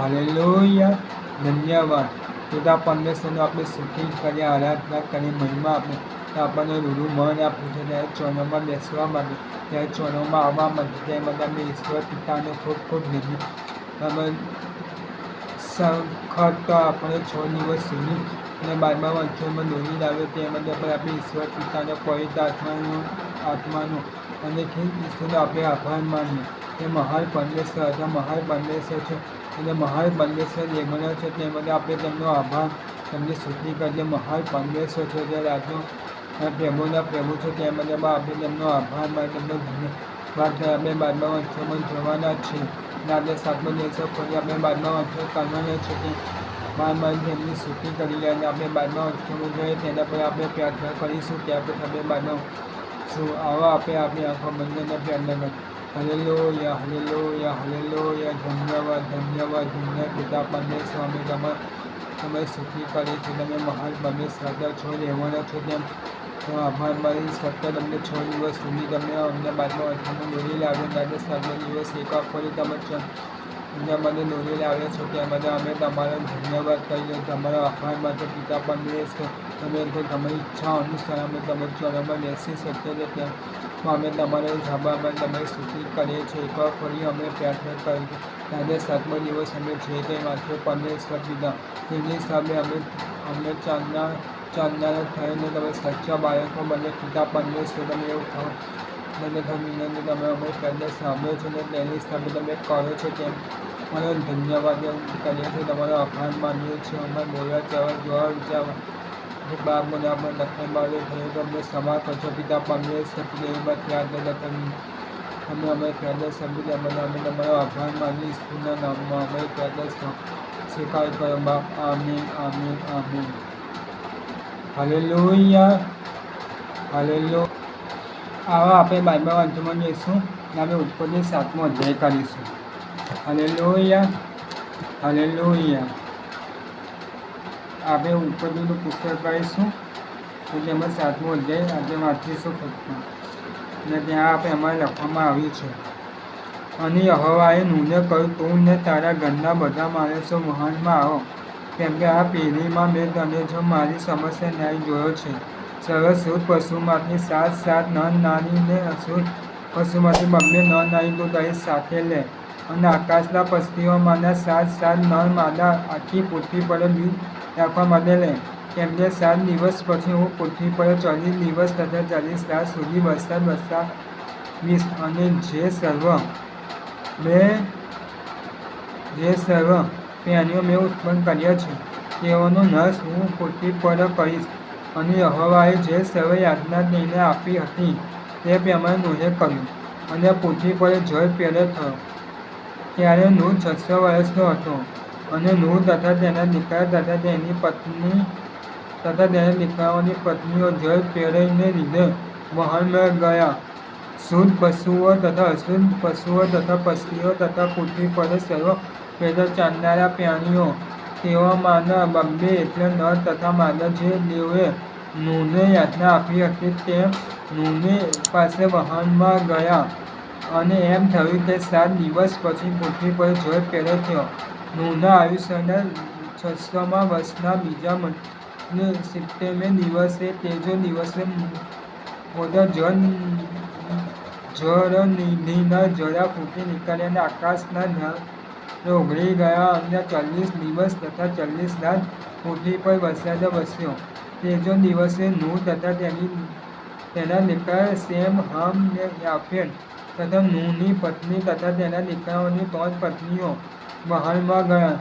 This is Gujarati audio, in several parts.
હાલેલુયા. ધન્યવાદ. પિતા પરમેશ્વરનો આપણે સ્તુતિ કરીએ, આરાધના કરીએ, મહિમા આપણે આપણને રૂડું મન આપ્યું છે ત્યારે ચોરોમાં બેસવા માટે, ત્યારે ચોરોમાં આવવા માટે, તે માટે આપણે ઈશ્વર પિતાને ખૂબ ખૂબ ધન્યવાદ. સખત આપણે 6 દિવસ સુધી અને 12મા વંશોમાં દોરી લાવ્યો તે માટે પણ આપણે ઈશ્વર પિતાનો પવિત્ર આત્માનો અને ઈશ્વરનો આપણે આભાર માનીએ. તે મહાન પરમેશ્વર હતા, મહાન પરમેશ્વર છે અને મહાન પરમેશ્વર એમના છે તે માટે આપણે તેમનો આભાર, તેમની સ્તુતિ કરીએ. મહાન પરમેશ્વર છે તે રાજ્યો પ્રભુના પ્રભુ છે તે માટે આપણે તેમનો આભાર માનીએ, તેમનો ધન્યવાદ કરીએ. આપણે 12મા વંશોમાં જવાના છીએ અને આપણે 7મો દિવસ ફરી આપણે 12મા વંશો કરવાના છે તે માન તેમની સ્તુતિ કરીએ અને આપણે 12મા વંશોમાં જોઈએ તેના પર આપણે પ્રાર્થના કરીશું. ત્યાર પછી આપણે 12મા આવા આપણે આંખો બંધને પ્રાર્થના કરીએ. Hallelujah, hallelujah, hallelujah. ધન્યવાદ, ધન્યવાદ, ધન્યવાદ. પિતા પરમેશ્વર અમે તમે સ્તુતિ કરીએ છીએ. તમે મહાન પરમેશ્વર છો, રહેવાના છો તેમ આભાર માની સત્ય તમને 6 દિવસ સુધી તમને અમને 12મા વંશોમાં દોરી લાવ્યો આજે 7મો દિવસ એકવાર ફરી તમે મને દોરી લાવ્યા છો ત્યાં બધા અમે તમારો ધન્યવાદ કરીએ, તમારો આભાર માટે. પિતા પરમેશ્વર તમે તમારી ઈચ્છા અનુસાર અમે તમે ચોરામાં બેસી શકીએ છીએ ત્યાં અમે તમારા સભામાં તમારી સ્તુતિ કરીએ છીએ. એકવાર ફરી અમે પ્રાર્થના કરીએ આજે 7મો દિવસ અમે છીએ તે માત્ર પરમેશ્વર પિતા તેની હિસાબે અમે ચાલનારા થઈને તમે સાચા બાળકો બને. પિતા પરમેશ્વર તમે એવું વિનંતી તમે અમે પહેલાં સાંભળ્યો છો ને તેની હિસાબે તમે કરો છો તેમ અમારો ધન્યવાદ કરીએ છીએ, તમારો આભાર માનીએ છીએ. અમે બોલવા ચાવવા જોવા વિચારવા બાપ મને આપણે દક્ષિણ બાજુ થયું તો અમને સમા કરશો. પિતા પરમેશ્વર એમાંથી આગળ અમે પહેલાં સમજી અમે તમારો આભાર માની ઈશ્વરના નામમાં અમે પહેલાં સ્વીકાર કરો બાપ. આમીન, આમીન, આમીન. હાલેલુયા, હાલેલુયા. આવા આપણે 12મા વંશોમાં જઈશું અને આપણે ઉપરથી 7મો અધ્યાય કરીશું. Hallelujah, hallelujah. આપણે ઉપરનું પુસ્તક કરીશું તો તેમાં 7મો અધ્યાય આપણે વાંચીશું ફક્ત અને ત્યાં આપણે અમારે લખવામાં આવ્યું છે. અને યહોવાએ નૂને કહ્યું, તું ને તારા ઘરના બધા માણસો વહાણમાં આવો, કેમ કે આ પેઢીમાં મેં તને જો મારી સમસ્યા ન્યાય જોયો છે. સર્વ શુદ્ધ પશુમાંથી 7 નર નારી ને અશુદ્ધ પશુમાંથી 2 નર નારી તું તારી સાથે લે અને આકાશના પક્ષીઓમાંના 7 નર માદા આખી પૃથ્વી પર બીજ રાખવા માટે લે, કેમ કે 7 દિવસ પછી હું પૃથ્વી પર 40 દિવસ તથા 40 રાત સુધી વરસાદ વરસાવીશ અને જે સર્વ પ્રાણીઓ મેં ઉત્પન્ન કર્યા છે તેઓનો નાશ હું પૃથ્વી પર કરીશ. અને યહોવાએ જે સર્વ યાતના તેને આપી હતી તે પ્રમાણે નૂહે કર્યું. અને પૃથ્વી પર જળ પેદા થયો ત્યારે નૂહ 600 વર્ષનો હતો. અને નૂહ તથા તેના દીકરા તથા તેની પત્ની તથા તેના દીકરાઓની પત્નીઓ જળ પેરાઈને લીધે વહાણમાં ગયા. શુદ્ધ પશુઓ તથા અશુદ્ધ પશુઓ તથા પક્ષીઓ તથા પૃથ્વી પર સર્વ પેદા ચાલનારા પ્રાણીઓ તેઓમાંના 2 એટલે નર તથા માદા જે દેવોએ નૂહને યાતના આપી હતી તે નૂહની પાસે વહાણમાં ગયા. અને એમ થયું કે 7 દિવસ પછી પૃથ્વી પર જળ પેદા થયો. નૂહના આયુષ્યના 600મા વર્ષના બીજા મહિને 70મે દિવસે તેજો દિવસે મોટા જળનિધિના જરા ફૂટી નીકળ્યા અને આકાશના ધાર ઓગળી ગયા અને 40 દિવસ તથા 40 રાત પૃથ્વી પર વરસાદ વરસ્યો. તેજો દિવસે નૂહ તથા તેના દીકરા શેમ, હામ ને યાફેત તથા નૂહની પત્ની તથા તેના દીકરાઓની 3 પત્નીઓ વહાણમાં ગયા.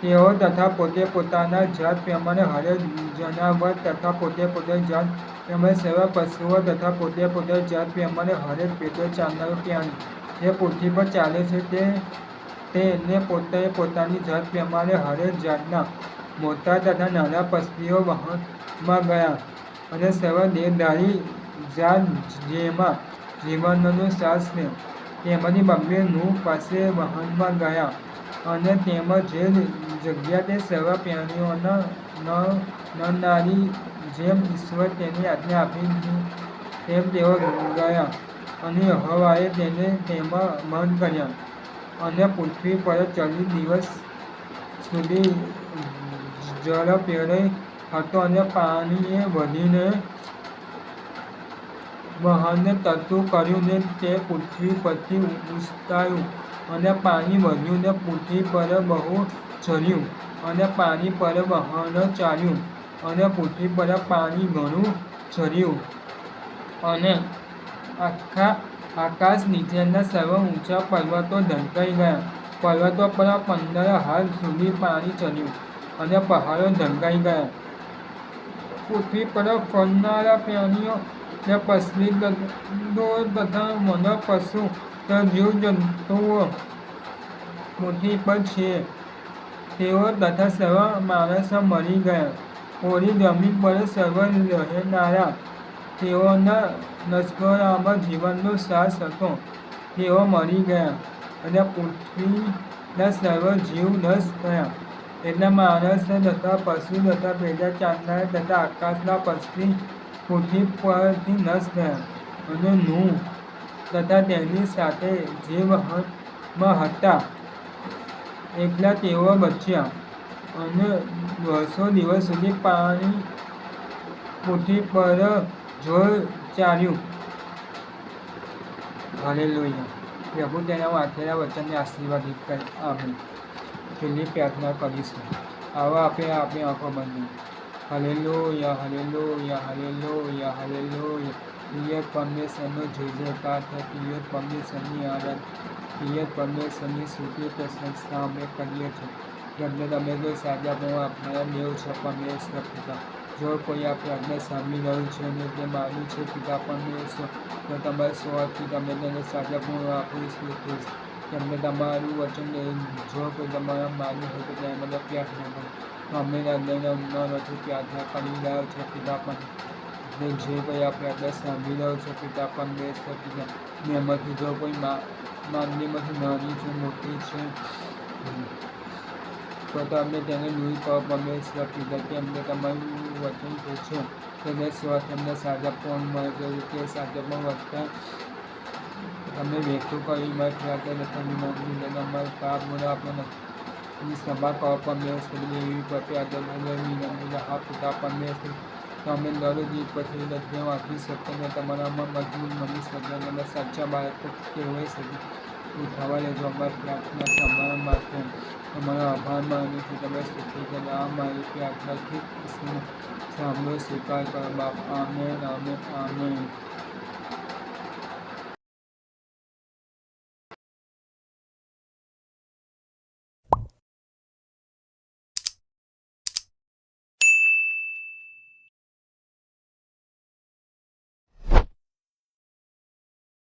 તેઓ તથા પોતે પોતાના જાત પ્રમાણે હરેક જનાવર તથા પોતે પોતાની જાત પ્રમાણે સર્વ પશુઓ તથા પોતે પોતાની જાત પ્રમાણે હરેક પેટે ચાલનારું પ્રાણી જે પૃથ્વી પર ચાલે છે તેને પોતે પોતાની જાત પ્રમાણે હરેક જાતના મોટા તથા નાના પક્ષીઓ વહાણમાં ગયા. અને સર્વ દેહધારી જાત જેમાં જીવનનું શ્વાસ છે તેમાંથી 2 નૂહ પાસે વહાણમાં ગયા. અને તેમાં જે જગ્યા તે સર્વ પ્રાણીઓના નર નારી જેમ ઈશ્વર તેની આજ્ઞા આપી તેમ તેઓ ગયા. અને યહોવાએ તેને તેમાં બંધ કર્યા અને પૃથ્વી પર 40 દિવસ સુધી જળ પેરાઈ હતો અને પાણીએ વધીને વહાણને તરતું કર્યું ને તે પૃથ્વી પરથી ઉછળ્યું અને પાણી વધ્યું ને પૃથ્વી પર બહુ ઝર્યું અને પાણી પર વહાણ ચાલ્યું અને પૃથ્વી પર પાણી ઘણું ઝર્યું અને આકાશ નીચેના સર્વ ઊંચા પર્વતો ઢંકાઈ ગયા. પર્વતો પર 15 હાથ સુધી પાણી ચડ્યું અને પહાડો ઢંકાઈ ગયા. પૃથ્વી પર ફરનારા પ્રાણીઓ ને પક્ષી તથા વન પશુ જીવજંતુઓ પૃથ્વી પર છે તેઓ તથા સર્વ માણસો મરી ગયા. કોરી જમીન પર સર્વ રહેનારા તેઓના નશ્વરામાં જીવનનો શ્વાસ હતો તેઓ મરી ગયા અને પૃથ્વીના સર્વ જીવ નષ્ટ થયા. એટલે માણસ તથા પશુ તથા પેદા ચાલનારા તથા આકાશના પક્ષી પૃથ્વી પરથી નષ્ટ થયા. અને નૂહ તથા તેની સાથે જે વહાણમાં હતા એકલા તેઓ બચ્યા અને 200 દિવસ સુધી પાણી પૃથ્વી પર જોર ચાલ્યું. હાલેલુયા. પ્રભુ તેના વાંચેલા વચનને આશીર્વાદિત કરે. આમેન. છેલ્લી પ્રાર્થના કરીશું. આવો આપણે આપણી આંખો બંધ. Hallelujah, hallelujah, hallelujah, hallelujah. પ્રિય પરમેશ્વરનો જય જયકાર થાય. પ્રિય પરમેશ્વરની આરાધના, પ્રિય પરમેશ્વરની સ્તુતિ પ્રશંસા અમે કરીએ છીએ. તમને તમે જો સાજા ભાવ આપનારા દેવ છો પરમેશ્વર પિતા. જો કોઈ આ પ્રાર્થના સાંભળી રહ્યું છે અને તે માન્યું છે પિતા પરમેશ્વર, તો તમારા સ્વરથી તમે તેને સાજા ભાવ આપીશું. તમને તમારું વચન જો કોઈ તમારા માન્યું હોય તો તેના માટે પ્રાર્થના કરો. અમે હૃદયના ઊંડાણથી પ્રાર્થના કરી રહ્યા છે પિતા પણ જે કોઈ આ પ્રાર્થના સાંભળી રહ્યો છે પિતા પરમેશ્વર પિતા, એમાંથી જો કોઈ માંદગીમાંથી નાની છે મોટી છે તો તમે તેને દૂર કરો પરમેશ્વર પિતા. તેમને તમારું વચન પૂછો તેને સ્વ તેમને સાજા પણ મળે છે તે સાજા પણ વધતા તમે વ્યક્તો કરી મળે પ્રાર્થના તમે તમારું પાપ મને આપણને સભા કરો પરમેશ્વર એવી પ્રાર્થના વિનંતી હા પિતા પરમેશ્વર. તમે દરરોજ એક પછી લગ્ન વાંચી શકો અને તમારામાં મજબૂત બની શકે અને સાચા બાળકો કહેવાય શકે. ઉઠાવા લેજો અમારી પ્રાર્થના સાંભળવા માટે તમારા આભાર માનું છું. તમે સ્તુતિ કરો. આ મારી પ્રાર્થનાથી સાંભળો સ્વીકાર કરો બાપ. Amen, amen, amen.